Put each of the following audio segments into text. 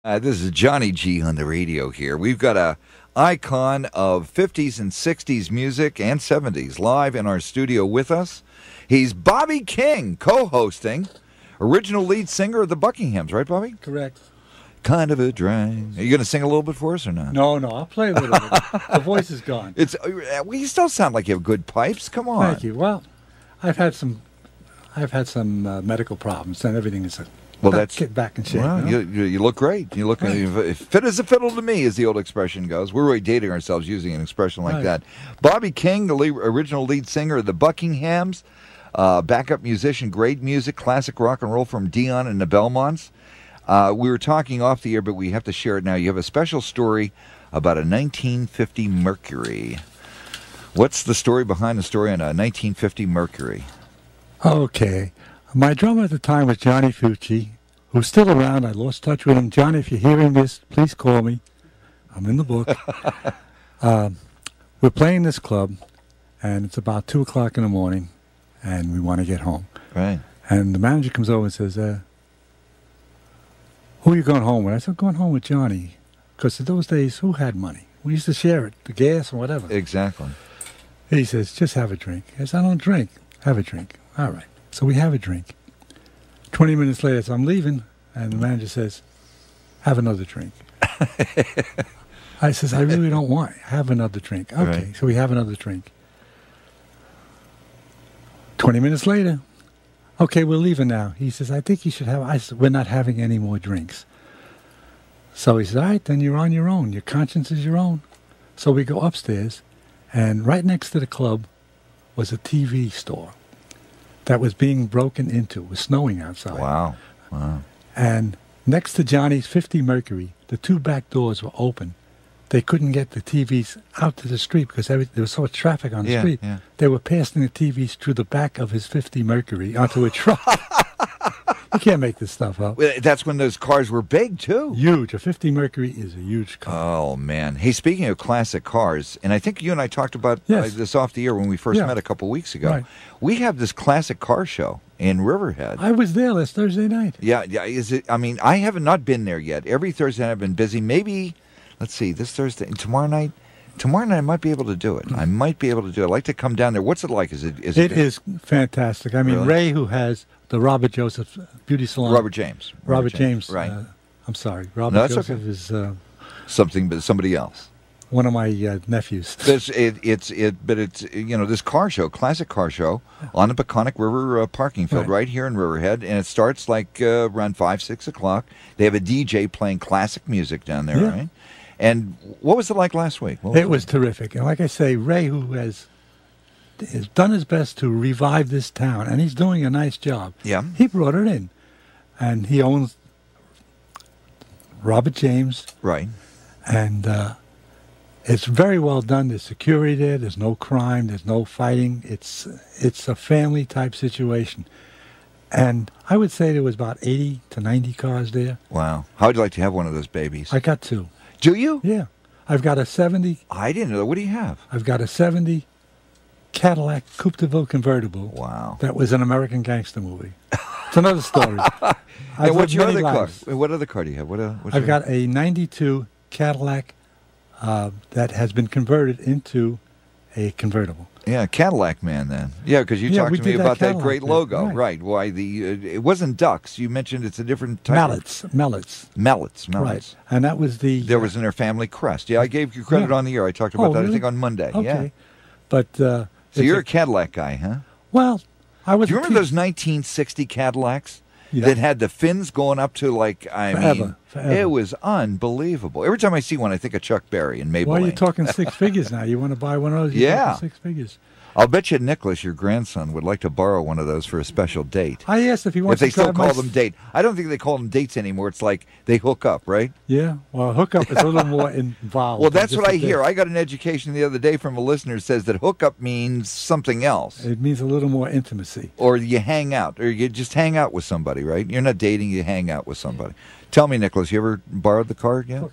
This is Johnny G on the radio here. We've got a icon of 50s and 60s music and 70s live in our studio with us. He's Bobby King, co-hosting, original lead singer of the Buckinghams, right, Bobby? Correct. Kind of a drag. Are you going to sing a little bit for us or not? No, I'll play a little bit. The voice is gone. Well, you still sound like you have good pipes. Come on. Thank you. Well, I've had some medical problems, and everything is get back in shape. Well, you look great. You look fit as a fiddle to me, as the old expression goes. We're really dating ourselves using an expression like that. Bobby King, the original lead singer of the Buckinghams, backup musician, great music, classic rock and roll from Dion and the Belmonts. We were talking off the air, but we have to share it now. You have a special story about a 1950 Mercury. What's the story behind the story on a 1950 Mercury? Okay. My drummer at the time was Johnny Fucci, who's still around. I lost touch with him. Johnny, if you're hearing this, please call me. I'm in the book. We're playing this club, and it's about 2 o'clock in the morning, and we want to get home. Right. And the manager comes over and says, who are you going home with? I said, I'm going home with Johnny. Because in those days, who had money? We used to share it, the gas and whatever. Exactly. He says, just have a drink. I said, I don't drink. Have a drink. All right. So we have a drink. 20 minutes later, so I'm leaving, and the manager says, have another drink. I says, I really don't want. Have another drink. Okay, right. So we have another drink. 20 minutes later, okay, we're leaving now. He says, I think you should have. I said, we're not having any more drinks. So he said, all right, then you're on your own. Your conscience is your own. So we go upstairs, and right next to the club was a TV store that was being broken into. It was snowing outside. Wow. And next to Johnny's 50 Mercury, the two back doors were open. They couldn't get the TVs out to the street because there was so much traffic on the street. Yeah. They were passing the TVs through the back of his 50 Mercury onto a truck. You can't make this stuff up. Well, that's when those cars were big, too. Huge. A 50 Mercury is a huge car. Oh, man. Hey, speaking of classic cars, and I think you and I talked about this off the air when we first met a couple weeks ago. Right. We have this classic car show in Riverhead. I was there last Thursday night. Yeah. Is it? I mean, I have not been there yet. Every Thursday night I've been busy. Maybe, let's see, this Thursday, tomorrow night I might be able to do it. I might be able to do it. I'd like to come down there. What's it like? It is fantastic. I mean, really? Ray, who has the Robert Joseph Beauty Salon. Robert James. Right. I'm sorry. Robert Joseph is somebody else. One of my nephews. But it's this car show, classic car show on the Peconic River parking field right here in Riverhead, and it starts like around 5, 6 o'clock. They have a DJ playing classic music down there, right? And what was it like last week? It was terrific. And like I say, Ray, who has done his best to revive this town, and he's doing a nice job. Yeah. He brought it in. And he owns Robert James. Right. And it's very well done. There's security there. There's no crime. There's no fighting. It's a family-type situation. And I would say there was about 80 to 90 cars there. Wow. How would you like to have one of those babies? I got 2. Do you? Yeah. I've got a 70. I didn't know. What do you have? I've got a 70 Cadillac Coupe de Ville convertible. Wow. That was an American gangster movie. It's another story. And what's your other car? What other car do you have? I've got a 92 Cadillac that has been converted into a convertible. Yeah, Cadillac man then. Yeah, because you talked to me about that great logo. Right. Why it wasn't ducks. You mentioned it's a different type. Mallets. Right. And that was there was in their family crest. Yeah, I gave you credit on the air. I talked about that, really? I think, on Monday. Okay. Yeah. But so you're a Cadillac guy, huh? Well, I was. Do you remember those 1960 Cadillacs that had the fins going up to forever. It was unbelievable. Every time I see one, I think of Chuck Berry and Maybelline. Why are you talking 6 figures now? You want to buy one of those? You're talking 6 figures. I'll bet you Nicholas, your grandson, would like to borrow one of those for a special date. I asked if he wants to drive. If they still call them date. I don't think they call them dates anymore. It's like they hook up, right? Yeah. Well, hook up is a little more involved. Well, that's what I hear. I got an education the other day from a listener who says that hook up means something else. It means a little more intimacy. Or you hang out, or you just hang out with somebody, right? You're not dating, you hang out with somebody. Tell me, Nicholas, you ever borrowed the car yet?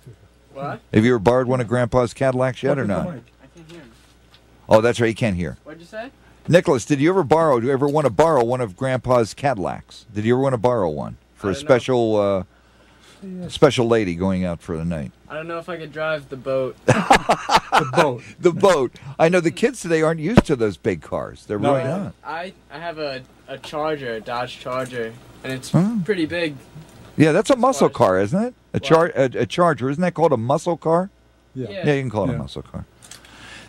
What? Have you ever borrowed one of Grandpa's Cadillacs yet or not? I can't hear him. Oh, that's right. You can't hear. What'd you say? Nicholas, do you ever want to borrow one of Grandpa's Cadillacs? Did you ever want to borrow one for a special special lady going out for the night? I don't know if I could drive the boat. The boat. The boat. I know the kids today aren't used to those big cars. They're No, really yeah. not. I have a Charger, a Dodge Charger, and it's Oh. pretty big. Yeah, that's a muscle Cars. car, isn't it? A Charger. Isn't that called a muscle car? Yeah. Yeah, you can call it Yeah. a muscle car.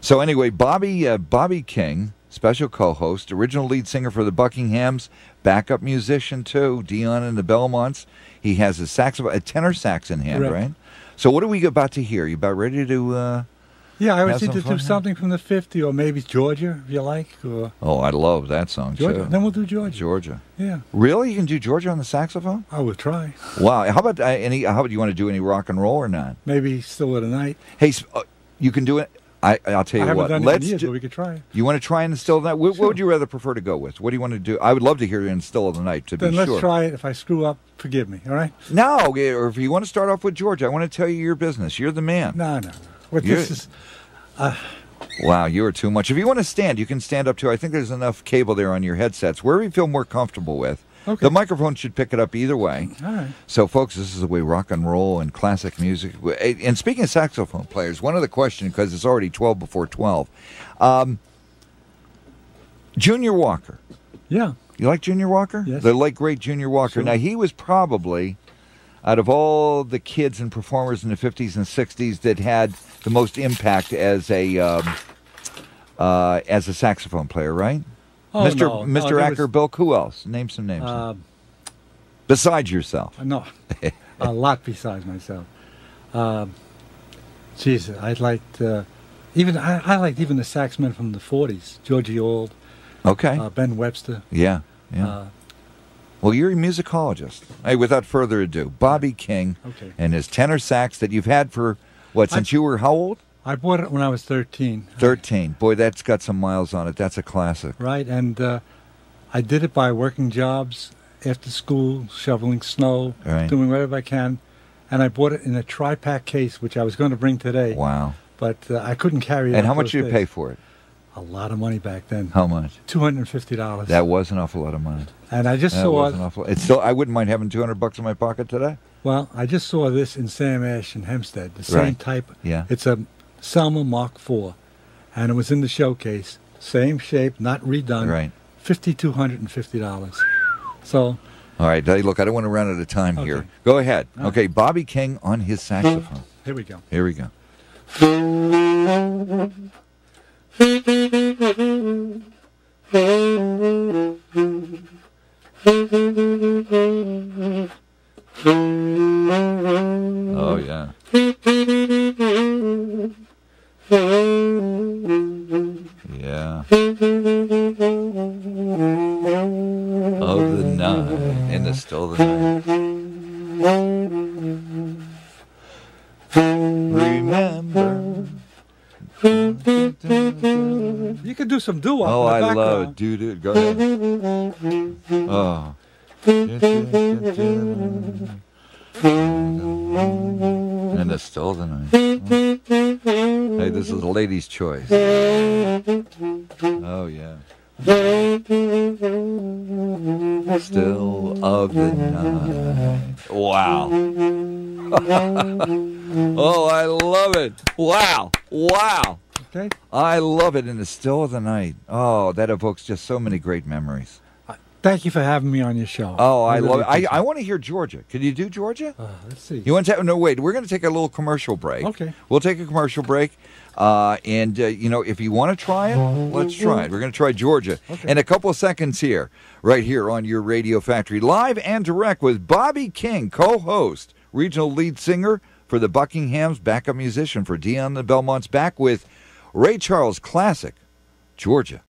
So anyway, Bobby King, special co-host, original lead singer for the Buckinghams, backup musician too, Dion and the Belmonts. He has a tenor sax in hand, Correct. right? So what are we about to hear? You about ready to... Yeah, I Have would some either fun do here. something from the 50s or maybe Georgia, if you like. Or Oh, I love that song Georgia. too. Then we'll do Georgia. Georgia. Yeah, Really? You can do Georgia on the saxophone? I will try. Wow. How about you want to do any rock and roll or not? Maybe Still of the Night. Hey, you can do it. I'll tell I you haven't what. done it in Let's years, do, but we could try it. You want to try and Still of the Night? What Sure. would you rather prefer to go with? What do you want to do? I would love to hear you in Still of the Night, to Then be let's sure. try it. If I screw up, forgive me, all right? No, or if you want to start off with Georgia, I want to tell you your business. You're the man. No. What You're- this is, Wow, you are too much. If you want to stand, you can stand up too. I think there's enough cable there on your headsets. Wherever you feel more comfortable with. Okay. The microphone should pick it up either way. all right. So, folks, this is the way rock and roll and classic music. And speaking of saxophone players, one other question, because it's already 12 before 12. Junior Walker. Yeah, You like Junior Walker? Yes. The late, great Junior Walker. Sure. Now, he was probably, out of all the kids and performers in the 50s and 60s, that had the most impact as a saxophone player, right? Oh, Mr. no. Mr. there Acker, was, Bill, who else? Name some names. Besides yourself. No, a lot besides myself. Geez, I liked even I liked even the saxmen from the 40s, Georgie Old, Okay. Ben Webster. Yeah. Uh, Well, you're a musicologist. Hey, without further ado, Bobby King Okay. and his tenor sax that you've had for, what, since you were how old? I bought it when I was 13. 13. Boy, that's got some miles on it. That's a classic. Right, and I did it by working jobs after school, shoveling snow, Right. doing whatever I can. And I bought it in a tri-pack case, which I was going to bring today, Wow. but I couldn't carry it. And up how much those did you days. pay for it? A lot of money back then. How much? $250. That was an awful lot of money. And I just That saw, was an awful. It's still. I wouldn't mind having $200 in my pocket today. well, I just saw this in Sam Ash in Hempstead, the same Right. type. Yeah. It's a Selma Mark IV, and it was in the showcase. Same shape, not redone. Right. $5,250. So, All right. Hey, look, I don't want to run out of time here. Okay. Go ahead. All Okay, Bobby King on his saxophone. here we go. Here we go. Oh yeah. Yeah. Of the night, in the still of the night. Remember. You could do some doo-wop Oh, in I the love background. it. Dude, go ahead. Oh. And it's still the night. Hey, this is a lady's choice. Oh, yeah. Still of the night. Wow. Oh, I love it. Wow. Wow. Okay. I love it in the still of the night. Oh, that evokes just so many great memories. Thank you for having me on your show. Oh, I really love it. appreciate I want to hear Georgia. Can you do Georgia? Let's see. You want to? No, wait. We're going to take a little commercial break. Okay. We'll take a commercial break. And, if you want to try it, let's try it. We're going to try Georgia. Okay. In a couple of seconds here, right here on your Radio Factory, live and direct with Bobby King, co-host, regional lead singer for the Buckinghams, backup musician for Dion the Belmonts, back with Ray Charles' classic, Georgia.